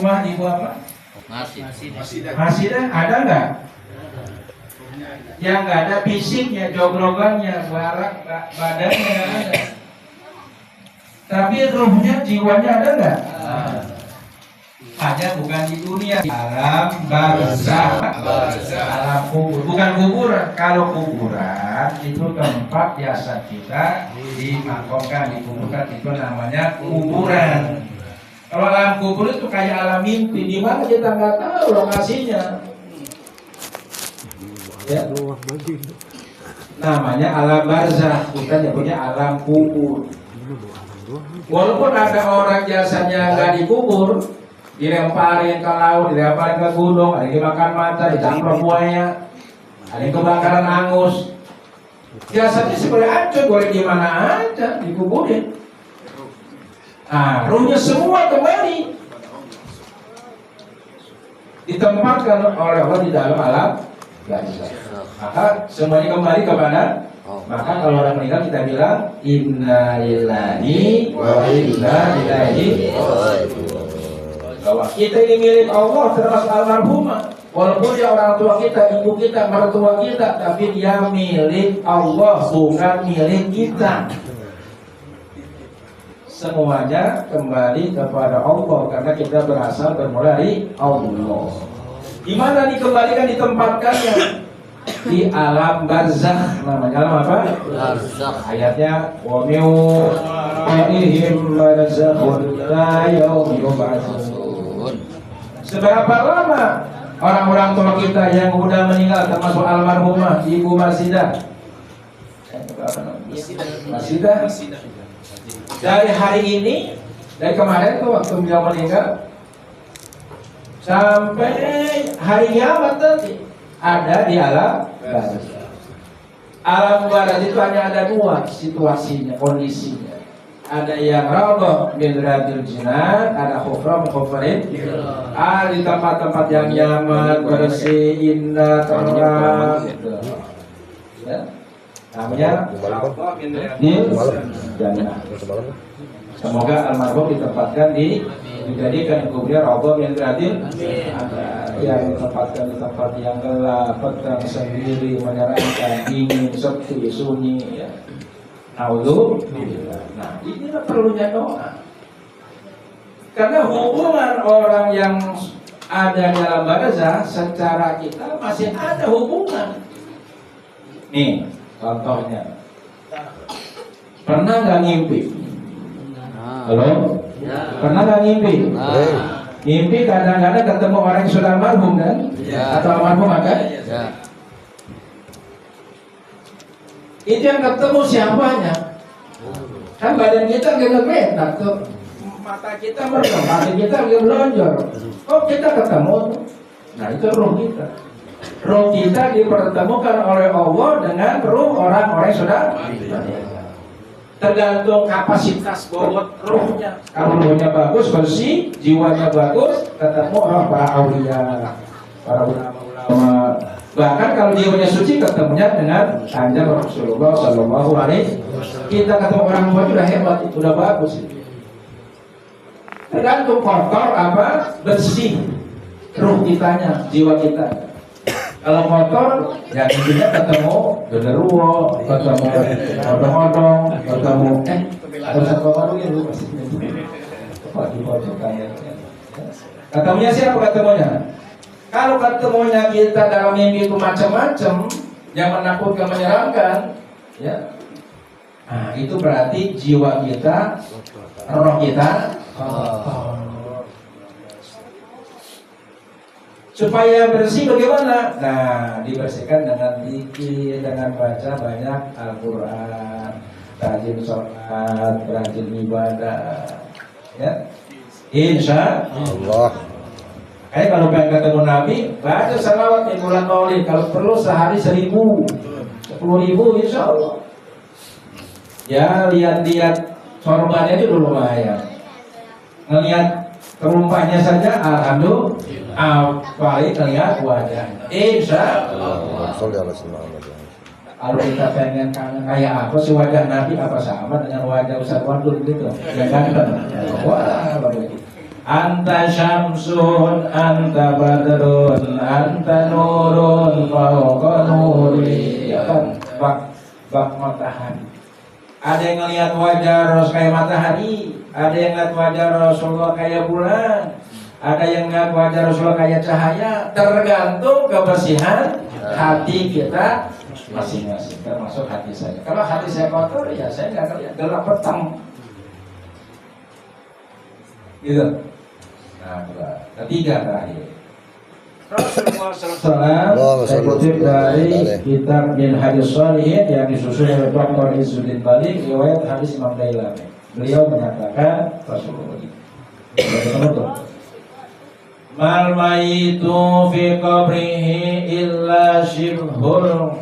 rumah ibu apa? Hasidah ada nggak? Yang nggak ada fisiknya, jogrogannya, badannya nggak ada. Tapi ruhnya, jiwanya ada nggak? Ada, bukan di dunia, alam barzakh, alam kubur, bukan kuburan. Kalau kuburan itu tempat jasad kita dimakamkan, dikuburkan, itu namanya kuburan. Kalau alam kubur itu kayak alam mimpi, di mana kita nggak tahu lokasinya. Ya. Namanya alam barzakh, kita nyebutnya alam kubur. Walaupun ada orang jasanya nggak dikubur, dilemparin ke laut, dilemparin ke gunung, ada yang dimakan mata, dicampur buaya, ada yang kebakaran angus. Jasadnya sebenarnya hancur, boleh di mana aja dikuburin. Ruhnya semua kembali ditempatkan oleh Allah di dalam alam barzakh. Maka semuanya kembali kepada. Maka kalau orang meninggal kita bilang inna lillahi wa inna ilaihi raji'un. Bahwa kita ini milik Allah, termasuk almarhumah. Walaupun dia orang tua kita, ibu kita, mertua kita, tapi dia milik Allah, bukan milik kita. Semuanya kembali kepada Allah karena kita berasal bermula dari Allah. Di mana dikembalikan, ditempatkannya? Di alam barzakh. Namanya alam apa? Barzakh. Ayatnya wa min wara'ihim barzakhun la yaumil yub'atsun. Seberapa lama orang-orang tua kita yang sudah meninggal, termasuk almarhumah Ibu Marsidah? Marsidah. Dari hari ini, dari kemarin tuh waktu beliau meninggal sampai hari kiamat nanti ada di alam barzakh. Alam barzakh itu hanya ada dua situasinya, kondisinya. Ada yang raudhah min riyadil jinan, ada hufrah min hufarin. Di tempat-tempat yang nyaman, bersih, indah, terang. Ya. Namanya raudhah min riyadil jinan. Semoga almarhum ditempatkan dijadikan kuburnya raudhah min riyadil yang ditempatkan di tempat yang gelap, petang sendiri, menyeramkan, dingin, sepi, sunyi, ya. Nah, inilah perlunya doa. Karena hubungan orang yang ada dalam barzakh secara kita masih ada hubungan. Nih, contohnya. Pernah nggak ngimpi? Halo? Pernah nggak ngimpi? Ngimpi kadang-kadang ketemu orang yang sudah almarhum kan? Atau almarhum kan? Itu yang ketemu siapanya? Kan badan kita gede-gede, tuh mata kita merem, hati kita melonjor. Kok kita ketemu? Nah itu roh kita. Roh kita dipertemukan oleh Allah dengan roh orang-orang yang sudah tergantung kapasitas bobot rohnya. Kalau rohnya bagus, bersih, jiwanya bagus, ketemu orang para aulia, para ulama. Bahkan kalau jiwanya suci, ketemunya dengan kanjeng Rasulullah Sallallahu Alaihi Wasallam. Kita ketemu orang tua sudah hebat, sudah bagus. Tergantung kotor apa bersih roh kitanya, jiwa kita. Kalau kotor, ya intinya ketemu genderuwo, ketemu odong-odong, ketemu ada satu baru yang lupa sih. Ketemunya siapa ketemunya? Kalau ketemunya kita dalam mimpi itu macam-macam yang menakutkan, menyeramkan, ya, nah itu berarti jiwa kita, roh kita supaya bersih bagaimana? Nah, dibersihkan dengan zikir, dengan baca banyak Al-Quran, rajin sholat, rajin ibadah, ya, insya Allah. Kalau pengen ketemu Nabi, baca salawat di bulan Maulid. Kalau perlu sehari 1000, 10.000, insya Allah. Ya lihat-lihat sorbannya itu lumayan. Ngelihat terumpahnya saja, alhamdulillah. Apalagi ngelihat wajahnya, insya Allah. Kalau kita pengen kangen kayak apa sih wajah Nabi, apa sama dengan wajah Ustaz Wadul gitu? Ya ganteng. Wah, bagus. Anta syamsun, anta badrun, anta nurun, fauqa nuri. Ya kan, bak matahari. Ada yang ngelihat wajah Rasul kayak matahari, ada yang ngelihat wajah Rasulullah kayak bulan, ada yang ngelihat wajah Rasulullah kayak cahaya. Tergantung kebersihan hati kita masing-masing, termasuk hati saya. Kalau hati saya kotor, ya saya nggak ngelihat, gelap petang. Gitu. Nah, ketiga terakhir. Rasulullah SAW saya kutip dari kitab Min Hadis Shalihin yang disusun oleh Dr. Izzuddin Balik, riwayat hadis Imam Dailami. Beliau menyatakan Rasulullah mal mayitu fi qabrihi illa shibhul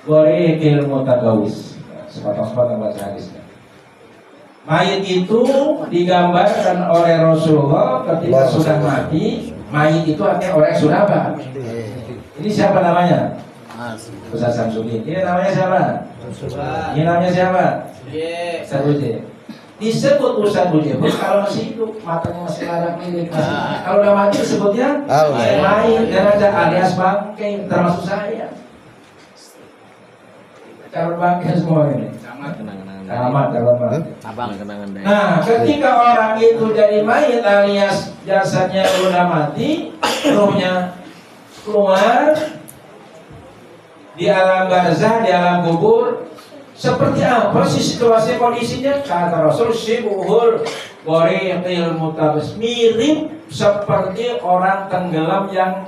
wariqil mutakawis. Sepotong-sepotong baca hadisnya. Mayit itu digambarkan oleh Rasulullah ketika sudah mati. Mayit itu artinya orang yang sudah apa? Ini siapa namanya? Ustaz Samsudin. Ini namanya siapa? Ini namanya siapa? Ustaz Buje. Disebut Ustaz Buje kalau masih hidup, matanya masih larak milik. Kalau udah mati disebutnya mayit dan ada alias bangkai, termasuk saya. Calon bangkai semua ini. Selamat abang kenangan deh. Nah, ketika orang itu jadi mayit alias jasadnya udah mati, ruhnya keluar di alam barzah, di alam kubur, seperti apa sih situasi kondisinya? Kata Rasul, syibuhul wariqil mutabas, mirip seperti orang tenggelam yang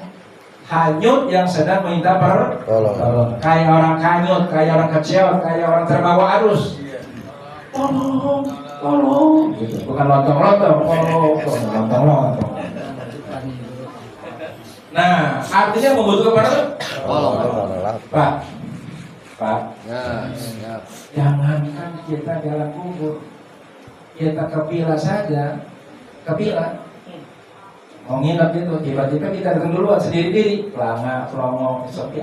hanyut yang sedang minta pertolongan. Kayak orang hanyut, kayak orang kecewa, kayak orang terbawa arus. Tolong, gitu. Bukan lontong-lontong, lontong-lontong. Nah, artinya membutuhkan tolong. Pak, jangankan kita dalam kubur, kita kepila saja, kepila. Mau nginep itu, tiba-tiba kita datang duluan sendiri-diri, pelanga, pelongong, sepi,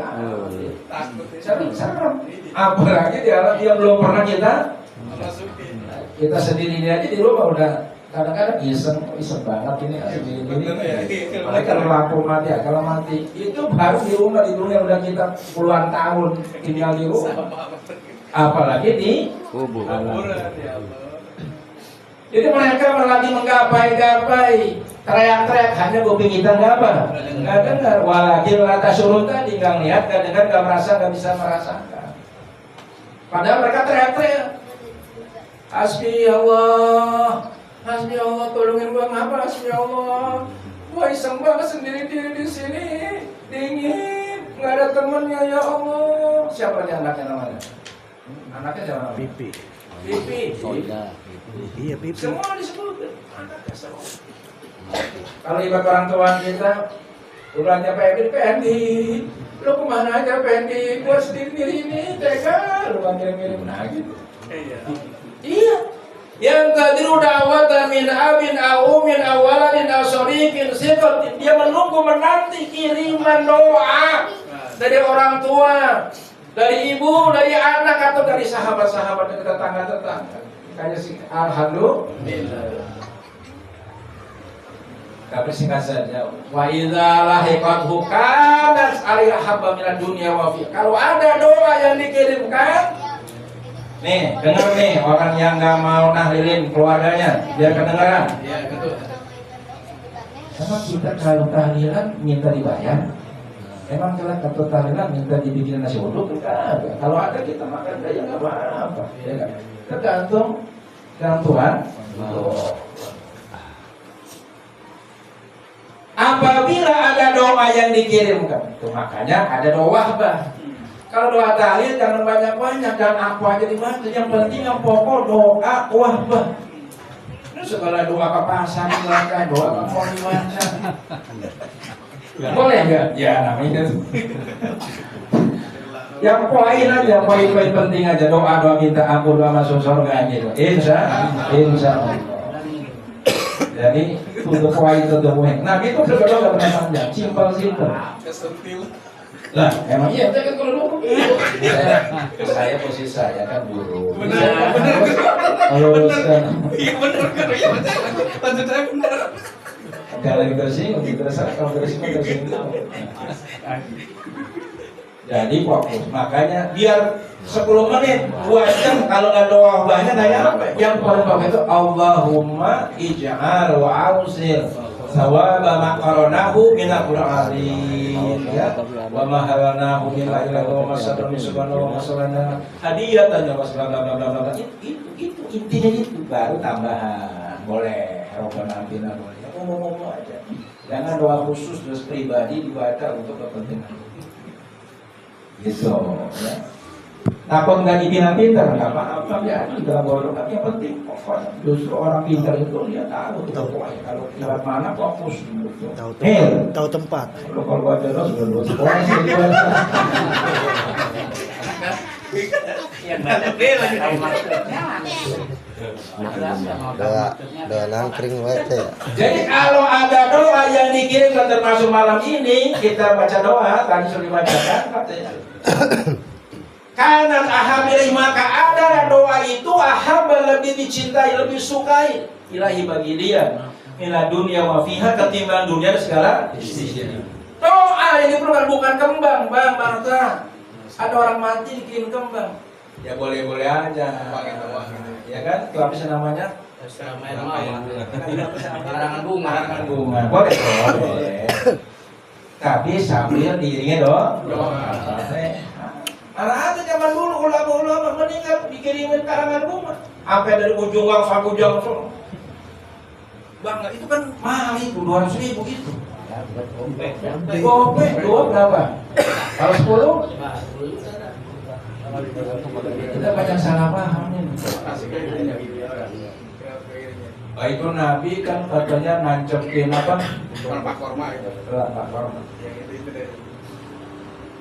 serem. Apalagi di alam yang belum pernah kita sendiri aja di rumah udah kadang-kadang iseng banget ini sendiri. Kalau lampu mati, kalau mati itu baru di rumah, di dunia udah kita puluhan tahun tinggal di rumah. Apalagi di kuburan. Jadi mereka lagi menggapai-gapai, teriak-teriak, hanya kuping kita nggak dengar. Walakin lata surut tadi nggak lihat, nggak dengar, nggak merasa, nggak bisa merasakan. Padahal mereka teriak-teriak. Hasbi Allah, tolongin gua, ngapa Hasbi Allah? Gua iseng banget sendiri di sini, dingin, nggak ada temennya ya Allah. Siapa nih anaknya namanya? Anaknya siapa? Pipi. Iya, Pipi. Semua disebut anaknya semua. Kalau ibarat orang tua kita, ulannya Pendi, lu kemana aja Pendi? Gua sendiri ini, tega, lu ngirim-ngirim gitu. Iya, yang tadi udah awatan min abin aumin awaladin asorikin sifat, dia menunggu menanti kiriman doa dari orang tua, dari ibu, dari anak atau dari sahabat-sahabat dan tetangga-tetangga. Kayak si alhamdulillah. Tapi singkat saja, wa idza lahiqathu kanat alaiha habba minad dunya wa fi. Kalau ada doa yang dikirimkan, nih, dengar nih orang yang nggak mau nahlilin keluarganya biar kedengaran. Iya, betul. Emang kita kalau tahlilan minta dibayar? Emang kalau tahlilan minta dibikin nasi uduk? Enggak. Kalau ada kita makan aja nggak apa-apa. Ya kan? Tergantung Tuhan. Apabila ada doa yang dikirimkan, itu makanya ada doa bah. Kalau doa tahlil jangan banyak-banyak, jangan apa aja dibaca. Yang penting yang pokok doa wahbah. Segala doa ke pasar dibaca, doa ke pohon dibaca. Boleh nggak? Ya namanya. Yang poin aja, poin-poin penting aja. Doa minta ampun, doa masuk surga gitu. Insya Allah. Jadi untuk poin itu poin. Nah itu berdoa nggak pernah panjang, simpel. Lah, emang iya, saya kan kalau dulu saya posisi saya kan guru. Benar. Kalau iya benar kan. Iya, maksud saya benar. Jangan lagi tersinggung, kalau tersinggung. Jadi fokus, makanya biar 10 menit, 2 jam kalau nggak doa banyak nanya apa? Yang paling bagus itu Allahumma ij'al wa awsil sawaba ma qaranahu min al-Qur'an ya wa ma halanahu min al-ilmi wa masallam subhanahu wa masalana hadiyatan wa sallallahu itu intinya itu baru tambahan boleh robbana atina boleh ngomong-ngomong aja jangan doa khusus terus pribadi dibaca untuk kepentingan gitu ya. Takut nggak dipintar-pintar nggak apa-apa ya juga bodoh tapi yang penting pokoknya justru orang pintar itu dia tahu pokoknya kalau lewat mana fokus gitu. Tahu tempat. Kalau gua terus belum sekolah sih yang baca lagi tahu maksudnya. Doa nangkring baca. Jadi kalau ada doa yang dikirimkan termasuk malam ini kita baca doa tadi sudah dibacakan katanya. Karena ahabil maka ada doa itu ahab lebih dicintai lebih sukai ilahi bagi dia ila dunia wa fiha ketimbang dunia dan segala isinya. Doa yang diperlukan bukan kembang bang Marta. Ada orang mati dikirim kembang. Ya boleh-boleh aja. Ya kan? Itu apa sih namanya? Karangan bunga. Boleh. Tapi sambil diiringi doa. Ada zaman dulu ulama-ulama meninggal dikirimin karangan bunga. Sampai dari ujung gang sampai ujung sana. Bang, itu kan mahal itu 200.000 gitu. Gopek, dua berapa? Kalau 10? Kita banyak salah paham ini. Itu Nabi kan katanya nancepin apa? Pelapa korma itu. Pelapa korma.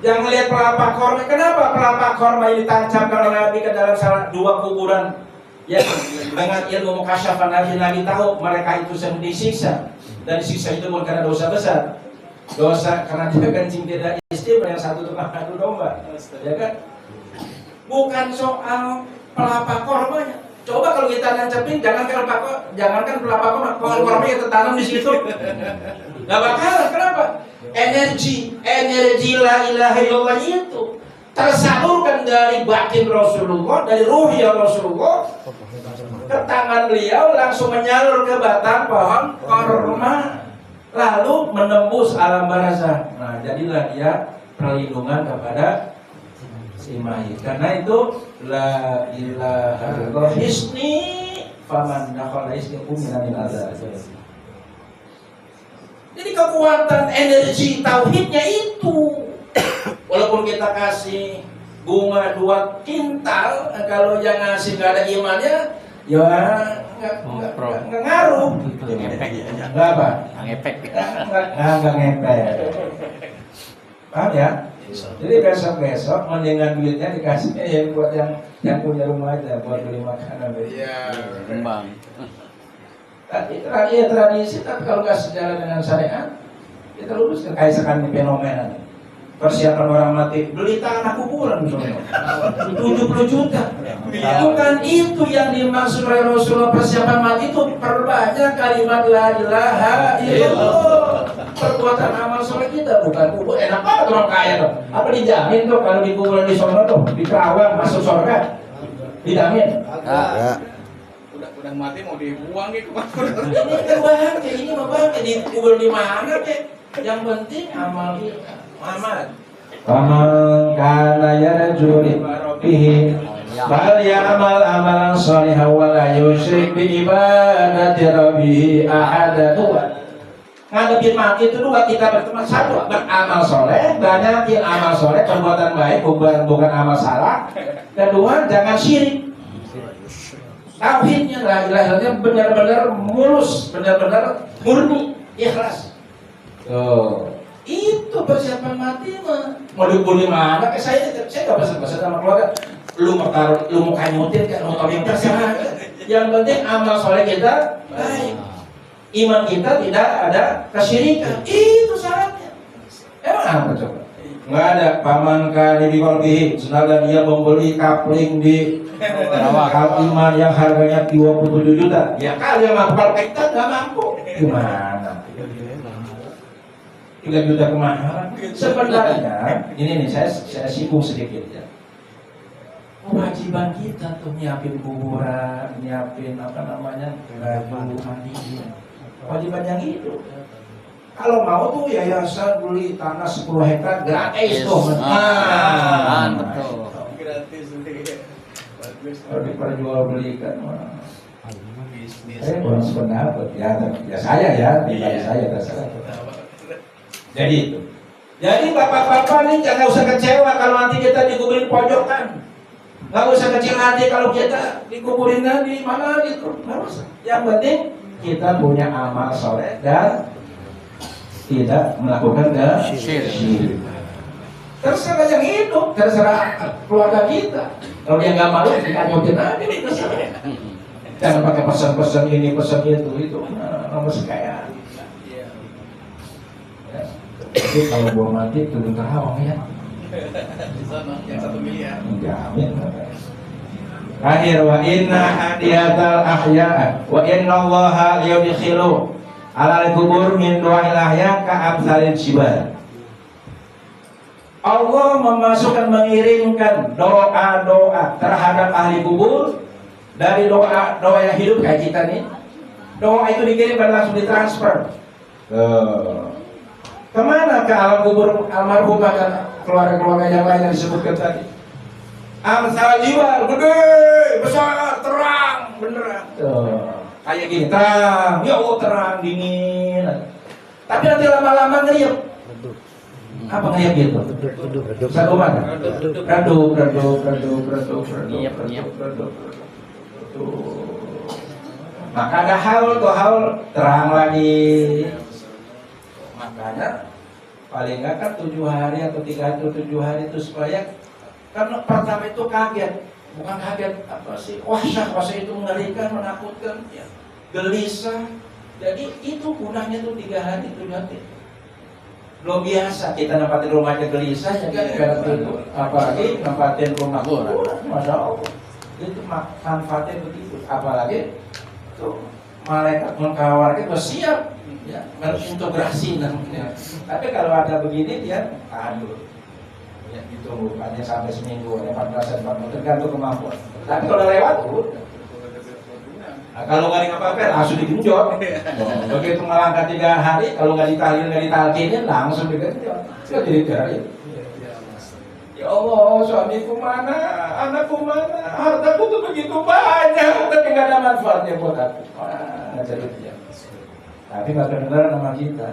Jangan lihat pelapa korma. Kenapa pelapa korma ini tancapkan Nabi ke dalam salah 2 kuburan? Ya, dengan ilmu mukasyafah Nabi tahu mereka itu sedang disiksa. Dan disiksa itu bukan karena dosa besar. Dosa karena dia kencing tidak istimewa yang satu tukang adu domba. Ya kan? Bukan soal pelapa kormanya. Coba kalau kita nancepin, jangankan pelapa korma, pohon korma yang tertanam di situ. Gak bakalan, kenapa? Energi la ilaha illallah itu tersalurkan dari batin Rasulullah, dari ruh ya Rasulullah ke tangan beliau langsung menyalur ke batang pohon korma, lalu menembus alam barzakh. Nah, jadilah dia perlindungan kepada Imai. Karena itu la ilaha illallah hisni faman dakhala hisni minal azab. Jadi kekuatan energi tauhidnya itu. Walaupun kita kasih bunga 2 kintal, kalau yang ngasih nggak ada imannya, ya nggak ngaruh. Nggak apa? Nggak ngepek. Paham ya? Jadi besok mendingan duitnya dikasih buat yang punya rumah aja buat beli makanan. Iya. Kembang. Tradisi tapi kalau nggak sejalan dengan syariat kita luruskan kayak sekarang di fenomena persiapan orang mati beli tanah kuburan misalnya 70 juta. Bukan itu yang dimaksud oleh Rasulullah. Persiapan mati itu perbanyak kalimat la ilaha illallah. Perbuatan amal soleh kita bukan kubur. Enak banget orang kaya tuh. Apa dijamin tuh kalau dikuburan di sana tuh di Kerawang masuk surga? Dijamin? Udah mati mau dibuang gitu. Ini kan bangke, ini mah bangke dikubur di mana kek? Yang penting amal kita. Amal. Faman kana yarju bihi fal ya'mal amalan shalihan wa la yusyrik bi ibadati rabbih ahada. Ngadepin mati itu 2 kita berteman. 1 beramal soleh, banyakin amal soleh, perbuatan baik bukan amal salah. Kedua jangan syirik. Tauhidnya la ilaha illallah benar-benar mulus, benar-benar murni, ikhlas. Itu persiapan mati mah. Mau dikubur di mana? Saya enggak pesan-pesan sama keluarga. Lu mau kanyutin kan, mau yang terserah. Yang penting amal soleh kita baik. Iman kita tidak ada kesyirikan. Itu syaratnya. Emang apa coba? Nggak ada. Paman kali di kolbihi, sedangkan dia membeli kapling di Al-Iman yang harganya 27 juta. Ya kali yang mampu, kalau kita nggak mampu. Gimana? 3 juta kemahalan. Sebenarnya, ini nih saya singgung sedikit ya. Kewajiban kita tuh nyiapin kuburan, nyiapin apa namanya baju mandi. Kewajiban yang itu. Kalau mau tuh yayasan beli tanah 10 hektar gratis tuh. Betul. Gratis nih. Bagus. Kalau diperjual belikan, Bisnis. saya kurang sependapat ya saya ya, pribadi saya terserah. Jadi itu. Jadi bapak-bapak nih jangan usah kecewa kalau nanti kita dikuburin pojokan. Nggak usah kecil hati kalau kita dikuburin di mana gitu. Nggak usah. Yang penting kita punya amal soleh dan tidak melakukan syirik. Terserah yang itu, terserah keluarga kita. Kalau dia nggak malu, kita nyobain aja nih terserah. Jangan pakai pesan-pesan ini, pesan itu nomor sekaya. Ya. Tapi kalau gua mati turun terawang ya. Di sana yang 1 miliar. Jamin. Akhir wa inna hadiyatal ahya wa inna allaha yudkhilu alal kubur min du'ail ahya ka amsalin jibar. Allah memasukkan, mengirimkan doa-doa terhadap ahli kubur dari doa yang hidup kayak kita nih. Doa itu dikirimkan langsung ditransfer kemana? Ke alam kubur almarhum dan keluarga-keluarga yang lain yang disebutkan tadi. Amsal jiwa gede, besar, terang, beneran. Kayak gini, terang, ya Allah terang, dingin. Tapi nanti lama-lama ngeyep. Apa ngeyep gitu? Satu mana? Redup. Maka ada haul terang lagi. Makanya paling nggak kan 7 hari atau 3 atau 7 hari itu supaya, karena pertama itu kaget, bukan kaget apa sih, wahsyah itu mengerikan, menakutkan, ya, gelisah. Jadi itu gunanya tuh 3 hari itu nanti. Belum biasa kita nempatin rumah aja gelisah, ya kan? Apalagi nempatin rumah kuburan, masya Allah. Itu manfaatnya begitu. Apalagi tuh malaikat mengkawarkan bersiap. Ya, integrasi namanya. Tapi kalau ada begini dia tahan dulu. Ya, ditunggu hanya sampai seminggu, 14 hari, tergantung kemampuan. Tapi kalau lewat, udah. Nah, kalau nggak apa-apa langsung digenjot. Begitu melangkah 3 hari, kalau nggak ditahlil, nggak ditalkinin, langsung digenjot. Nggak jadi cari. Ya Allah, suamiku mana, anakku mana, hartaku tuh begitu banyak, tapi nggak ada manfaatnya buat aku. Nggak jadi dia. Tapi nggak kedengaran nama kita.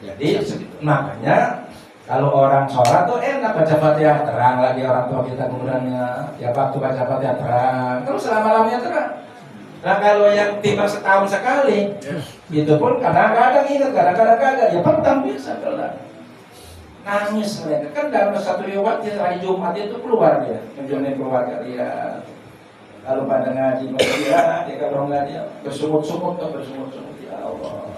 Jadi makanya kalau orang sholat tuh enak baca Fatihah terang lagi orang tua kita kemudiannya ya waktu baca Fatihah terang terus selama-lamanya terang. Nah kalau yang timbang setahun sekali itu pun kadang-kadang ingat, kadang-kadang kagak, ya petang biasa kelar. Nangis mereka kan dalam satu riwayat hari Jumat itu keluar dia menjadi keluarga dia. Kalau pada ngaji dia kalau nggak dia bersumut-sumut ya Allah.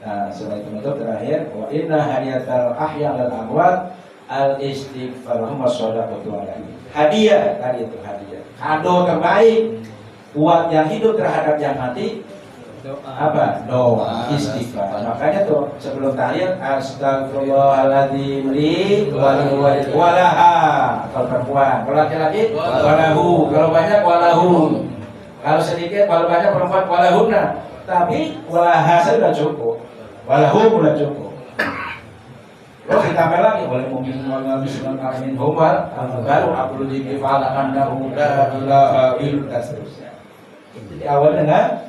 Nah setelah itu menutup terakhir wa inna hadiyatal ahya wal amwat al istighfar wa shadaqatu alaihi. Hadiah tadi itu hadiah. Kado terbaik buat yang hidup terhadap yang mati apa? Doa istighfar. Makanya tuh sebelum tahiyat astagfirullahaladzim li walaha kalau perempuan, kalau laki-laki walahu, kalau banyak walahum, kalau sedikit, kalau banyak perempuan walahunna. Tapi walaha sudah cukup, walahum sudah cukup. Terus ditambah lagi oleh mungkin wal bismil alamin humal baru abdul dzikri fa'ala annahu la ilaha illa seterusnya. Jadi awal dengan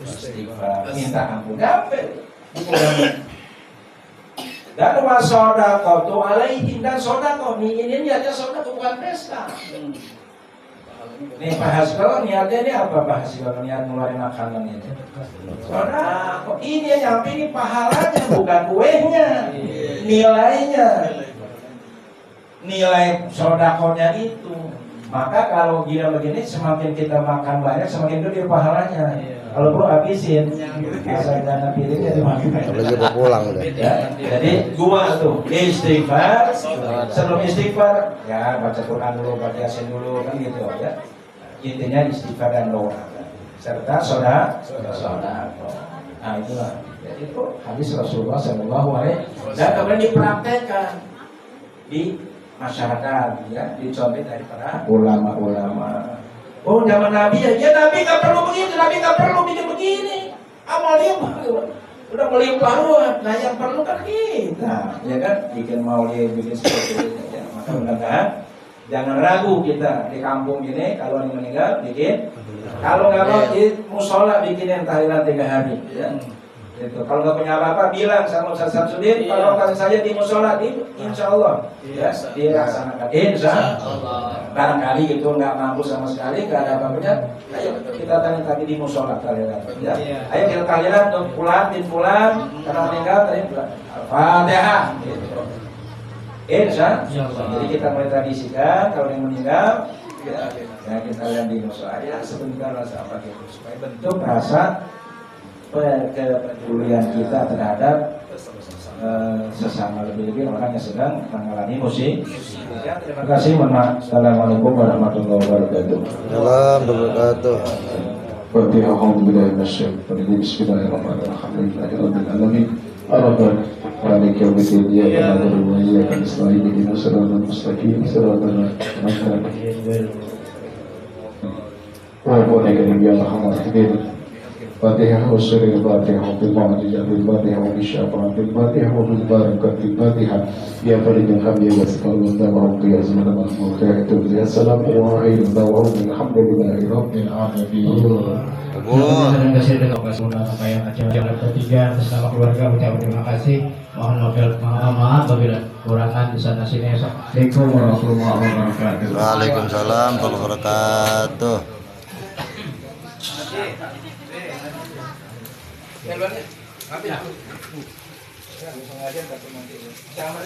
istighfar, minta ampun, dapet. Dan wasodaqah tu alaihi, dan sodaqah ini niatnya sodaqah bukan pesta. Nih Pak Haskell niatnya ini apa Pak Haskell? Niat ngeluarin makanan ini sodaqah, ini yang nyampe ini pahalanya bukan kuehnya, nilainya, nilai sodaqahnya itu. Maka kalau gila begini semakin kita makan banyak semakin gede pahalanya. Kalau perlu habisin. Asal jangan pilihnya dimakan. Apalagi mau pulang udah. Ya, jadi dua tuh istighfar, sebelum istighfar ya baca Quran dulu, baca Yasin dulu kan gitu ya. Intinya istighfar dan doa serta saudara. Nah itulah. Ya, itu hadis Rasulullah Shallallahu Alaihi Wasallam dan kemudian dipraktekkan di masyarakat ya, dicontoh dari para ulama-ulama. Oh zaman Nabi ya Nabi nggak perlu begini, Nabi nggak perlu bikin begini. Amalnya udah melimpah ruah. Nah yang perlu kan kita, ya kan bikin maulid, bikin seperti itu. Ya. Maka mudah-mudahan jangan ragu kita di kampung ini kalau yang meninggal bikin. Kalau nggak mau di musola bikin yang tahlilan 3 hari. Ya. Gitu. Kalau nggak punya apa-apa bilang sama Ustaz Samsudin, kalau kasih saya di musola, insya Allah ya dilaksanakan. Insya Allah. Barangkali itu nggak mampu sama sekali, nggak ada apa-apanya. Ayo kita tanya tadi di musola tahlilan. Ya. Ayo kita tahlilan untuk pulang, karena meninggal tadi pulang. Al-Fatihah. Gitu. Insya Allah. Jadi kita mulai tradisikan kalau yang meninggal, ya kita lihat di musola ya sebentar rasa apa gitu supaya bentuk rasa kepedulian kita terhadap sesama lebih-lebih orang yang sedang mengalami musik. Ya, terima kasih. Assalamualaikum warahmatullahi wabarakatuh. Wabarakatuh. Fatihah. Alhamdulillah Bismillahirrahmanirrahim. Alhamdulillahirabbil alamin. Ar-Rahman Malik yaumiddin. Iyyaka na'budu wa iyyaka nasta'in. Ihdinas siratal mustaqim. Siratal ladzina an'amta 'alaihim. Wa ala Fatihah wa surah Fatihah wa bil ma'ajah bil Fatihah wa bisyafa'ah bil Fatihah wa bil barakat bil Fatihah ya faridul hamdi wa sakalun da'wahum ya zaman al-mahmud ya itu ya salam wa khairu da'wahum alhamdulillahi rabbil alamin. Terima kasih dengan kesempatan apa yang acara ketiga bersama keluarga ucapkan terima kasih. Mohon maaf apabila kurangan di sana sini. Assalamualaikum warahmatullahi wabarakatuh. Waalaikumsalam warahmatullahi wabarakatuh. Ya, luar ya. Habis. Ya, sengaja tapi nanti. Jangan